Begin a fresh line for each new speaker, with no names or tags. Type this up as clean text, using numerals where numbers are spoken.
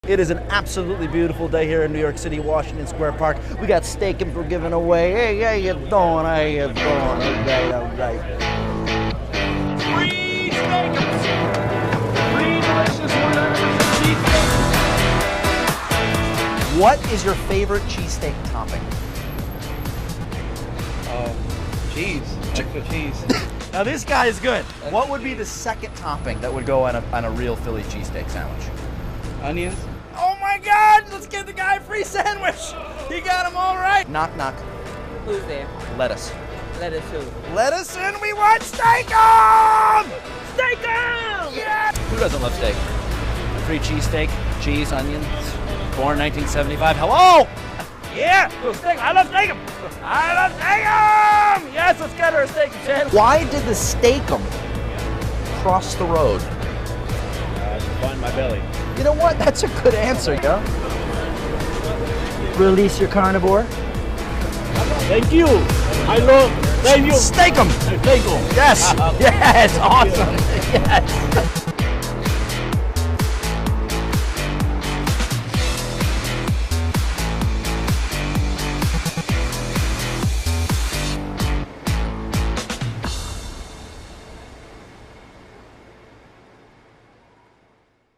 It is an absolutely beautiful day here in New York City, Washington Square Park. We got SteakUmm for giving away. Hey, how you doing? How you doing? All right.
Free SteakUmm! Free delicious 100% cheesesteak!
What is your favorite cheesesteak topping?
Cheese. Extra cheese.
Now this guy is good. What would be the second topping that would go on a real Philly cheesesteak sandwich?
Onions.
Oh my God! Let's give the guy a free sandwich. He got them all right. Knock, knock.
Who's there?
Lettuce.
Lettuce who?
Lettuce, and we want SteakUmm!
SteakUmm!
Yeah! Who doesn't love steak? Free cheesesteak, cheese, onions. Born 1975. Hello! Yeah! Little steak. I love SteakUmm! I love SteakUmm! Yes, let's get her a steak sandwich. Why did the SteakUmm cross the road?
To find my belly.
You know what? That's a good answer, yo. Release your carnivore.
Thank you. Thank you.
SteakUmm!
Thank you.
Yes! Yes! Awesome! Yes!